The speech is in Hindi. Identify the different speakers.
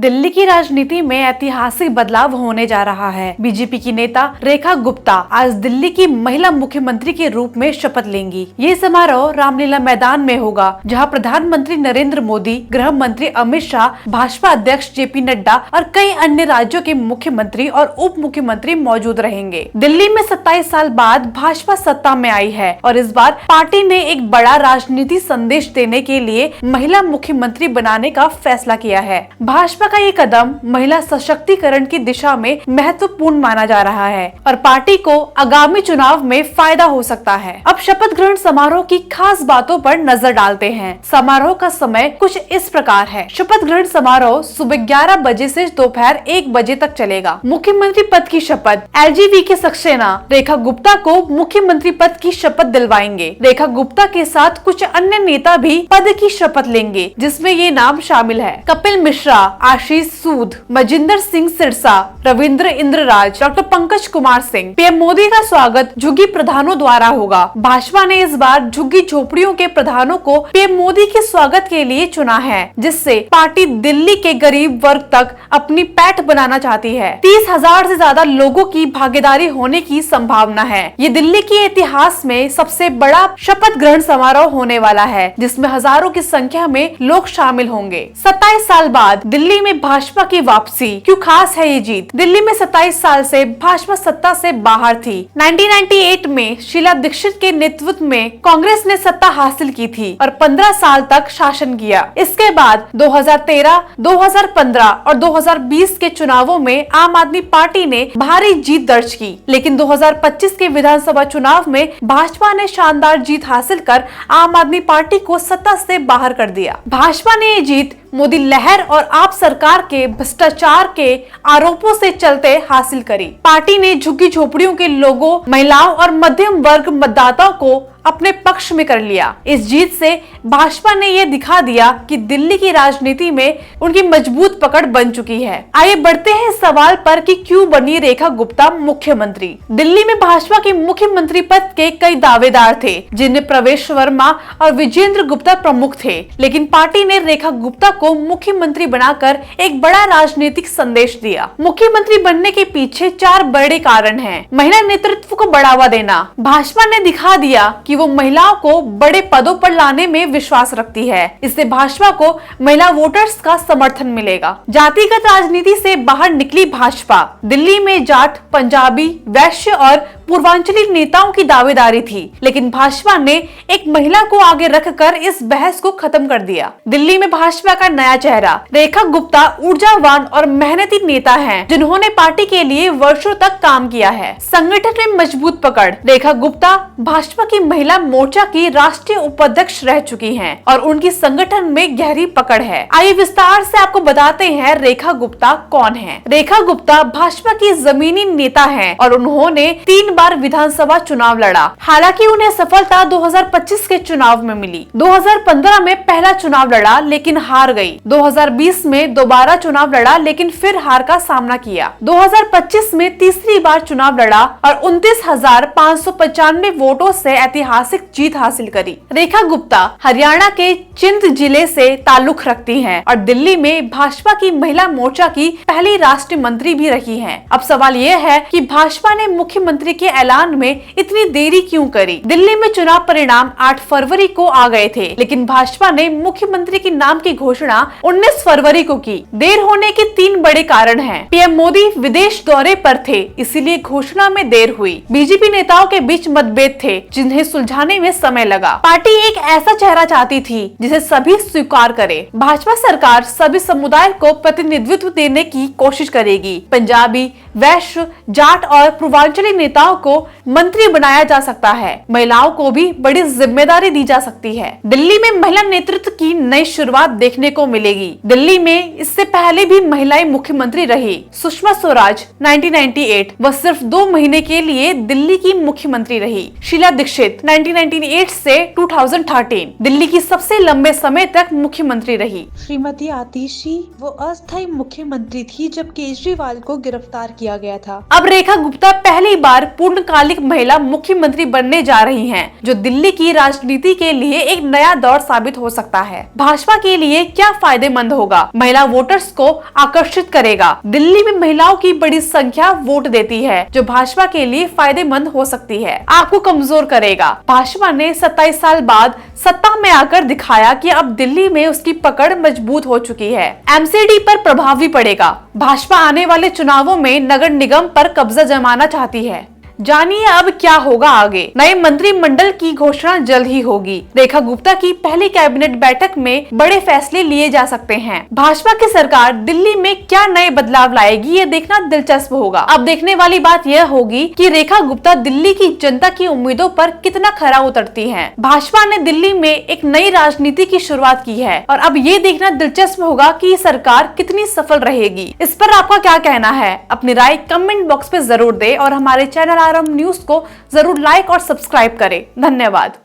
Speaker 1: दिल्ली की राजनीति में ऐतिहासिक बदलाव होने जा रहा है। बीजेपी की नेता रेखा गुप्ता आज दिल्ली की महिला मुख्यमंत्री के रूप में शपथ लेंगी। ये समारोह रामलीला मैदान में होगा, जहां प्रधानमंत्री नरेंद्र मोदी, गृह मंत्री अमित शाह, भाजपा अध्यक्ष जेपी नड्डा और कई अन्य राज्यों के मुख्यमंत्री और उप मुख्यमंत्री मौजूद रहेंगे। दिल्ली में 27 साल बाद भाजपा सत्ता में आई है और इस बार पार्टी ने एक बड़ा राजनीति संदेश देने के लिए महिला मुख्यमंत्री बनाने का फैसला किया है। भाजपा का ये कदम महिला सशक्तिकरण की दिशा में महत्वपूर्ण माना जा रहा है और पार्टी को आगामी चुनाव में फायदा हो सकता है। अब शपथ ग्रहण समारोह की खास बातों पर नजर डालते हैं। समारोह का समय कुछ इस प्रकार है। शपथ ग्रहण समारोह सुबह 11 बजे से दोपहर 1 बजे तक चलेगा। मुख्यमंत्री पद की शपथ एलजेवी के सक्सेना रेखा गुप्ता को मुख्यमंत्री पद की शपथ दिलवाएंगे। रेखा गुप्ता के साथ कुछ अन्य नेता भी पद की शपथ लेंगे, जिसमें ये नाम शामिल है: कपिल मिश्रा, आशीष सूद, मजिंदर सिंह सिरसा, रविंद्र इंद्रराज, डॉक्टर पंकज कुमार सिंह। पीएम मोदी का स्वागत झुग्गी प्रधानों द्वारा होगा। भाजपा ने इस बार झुग्गी झोपड़ियों के प्रधानों को पीएम मोदी के स्वागत के लिए चुना है, जिससे पार्टी दिल्ली के गरीब वर्ग तक अपनी पैठ बनाना चाहती है। 30,000 से ज्यादा लोगों की भागीदारी होने की संभावना है। ये दिल्ली के इतिहास में सबसे बड़ा शपथ ग्रहण समारोह होने वाला है, जिसमें हजारों की संख्या में लोग शामिल होंगे। 27 साल बाद दिल्ली में भाजपा की वापसी। क्यों खास है ये जीत? दिल्ली में 27 साल से भाजपा सत्ता से बाहर थी। 1998 में शीला दीक्षित के नेतृत्व में कांग्रेस ने सत्ता हासिल की थी और 15 साल तक शासन किया। इसके बाद 2013, 2015 और 2020 के चुनावों में आम आदमी पार्टी ने भारी जीत दर्ज की, लेकिन 2025 के विधानसभा चुनाव में भाजपा ने शानदार जीत हासिल कर आम आदमी पार्टी को सत्ता से बाहर कर दिया। भाजपा ने ये जीत मोदी लहर और आप सरकार के भ्रष्टाचार के आरोपों से चलते हासिल करी। पार्टी ने झुग्गी झोपड़ियों के लोगों, महिलाओं और मध्यम वर्ग मतदाताओं को अपने पक्ष में कर लिया। इस जीत से भाजपा ने यह दिखा दिया कि दिल्ली की राजनीति में उनकी मजबूत पकड़ बन चुकी है। आइए बढ़ते हैं सवाल पर कि क्यों बनी रेखा गुप्ता मुख्यमंत्री। दिल्ली में भाजपा के मुख्यमंत्री पद के कई दावेदार थे, जिनमें प्रवेश वर्मा और विजेंद्र गुप्ता प्रमुख थे, लेकिन पार्टी ने रेखा गुप्ता को मुख्यमंत्री बनाकर एक बड़ा राजनीतिक संदेश दिया। मुख्यमंत्री बनने के पीछे 4 बड़े कारण हैं। महिला नेतृत्व को बढ़ावा देना। भाजपा ने दिखा दिया कि वो महिलाओं को बड़े पदों पर लाने में विश्वास रखती है। इससे भाजपा को महिला वोटर्स का समर्थन मिलेगा। जातिगत राजनीति से बाहर निकली भाजपा। दिल्ली में जाट, पंजाबी, वैश्य और पूर्वांचली नेताओं की दावेदारी थी, लेकिन भाजपा ने एक महिला को आगे रखकर इस बहस को खत्म कर दिया। दिल्ली में भाजपा का नया चेहरा। रेखा गुप्ता ऊर्जावान और मेहनती नेता हैं, जिन्होंने पार्टी के लिए वर्षों तक काम किया है। संगठन में मजबूत पकड़। रेखा गुप्ता भाजपा की महिला मोर्चा की राष्ट्रीय उपाध्यक्ष रह चुकी हैं और उनकी संगठन में गहरी पकड़ है। आइए विस्तार से आपको बताते हैं रेखा गुप्ता कौन है। रेखा गुप्ता भाजपा की जमीनी नेता हैं और उन्होंने 3 बार विधानसभा चुनाव लड़ा। हालांकि उन्हें सफलता 2025 के चुनाव में मिली। 2015 में पहला चुनाव लड़ा, लेकिन हार गई। 2020 में दोबारा चुनाव लड़ा, लेकिन फिर हार का सामना किया। 2025 में तीसरी बार चुनाव लड़ा और 29,595 वोटों से ऐतिहासिक जीत हासिल करी। रेखा गुप्ता हरियाणा के चिंद जिले से ताल्लुक रखती हैं और दिल्ली में भाजपा की महिला मोर्चा की पहली राष्ट्रीय मंत्री भी रही हैं। अब सवाल ये है कि भाजपा ने मुख्यमंत्री के ऐलान में इतनी देरी क्यों करी? दिल्ली में चुनाव परिणाम 8 फरवरी को आ गए थे, लेकिन भाजपा ने मुख्यमंत्री के नाम की घोषणा 19 फरवरी को की। देर होने के 3 बड़े कारण हैं। पीएम मोदी विदेश दौरे पर थे, इसीलिए घोषणा में देर हुई। बीजेपी नेताओं के बीच मतभेद थे, जिन्हें सुलझाने में समय लगा। पार्टी एक ऐसा चेहरा चाहती थी जिसे सभी स्वीकार करे। भाजपा सरकार सभी समुदाय को प्रतिनिधित्व देने की कोशिश करेगी। पंजाबी, वैश्य, जाट और पूर्वांचली नेताओं को मंत्री बनाया जा सकता है। महिलाओं को भी बड़ी जिम्मेदारी दी जा सकती है। दिल्ली में महिला नेतृत्व की नई शुरुआत देखने को मिलेगी। दिल्ली में इससे पहले भी महिलाएं मुख्यमंत्री रही। सुषमा स्वराज 1998 वह सिर्फ 2 महीने के लिए दिल्ली की मुख्यमंत्री रही। शीला दीक्षित 1998 से 2013 दिल्ली की सबसे लंबे समय तक मुख्यमंत्री रही।
Speaker 2: श्रीमती आतिशी वो अस्थायी मुख्यमंत्री थी जब केजरीवाल को गिरफ्तार किया गया था।
Speaker 1: अब रेखा गुप्ता पहली बार पूर्णकालिक महिला मुख्यमंत्री बनने जा रही हैं, जो दिल्ली की राजनीति के लिए एक नया दौर साबित हो सकता है। भाजपा के लिए क्या फायदेमंद होगा? महिला वोटर्स को आकर्षित करेगा। दिल्ली में महिलाओं की बड़ी संख्या वोट देती है, जो भाजपा के लिए फायदेमंद हो सकती है। आपको कमजोर करेगा। भाजपा ने 27 साल बाद सत्ता में आकर दिखाया कि अब दिल्ली में उसकी पकड़ मजबूत हो चुकी है। एमसीडी पर प्रभाव भी पड़ेगा। भाजपा आने वाले चुनावों में नगर निगम पर कब्जा जमाना चाहती है। जानिए अब क्या होगा आगे। नए मंत्रिमंडल की घोषणा जल्द ही होगी। रेखा गुप्ता की पहली कैबिनेट बैठक में बड़े फैसले लिए जा सकते हैं। भाजपा की सरकार दिल्ली में क्या नए बदलाव लाएगी, ये देखना दिलचस्प होगा। अब देखने वाली बात यह होगी कि रेखा गुप्ता दिल्ली की जनता की उम्मीदों पर कितना खरा उतरती हैं। भाजपा ने दिल्ली में एक नई राजनीति की शुरुआत की है और अब ये देखना दिलचस्प होगा कि सरकार कितनी सफल रहेगी। इस पर आपका क्या कहना है? अपनी राय कमेंट बॉक्स में जरूर दे और हमारे चैनल आरएम न्यूज को जरूर लाइक और सब्सक्राइब करें। धन्यवाद।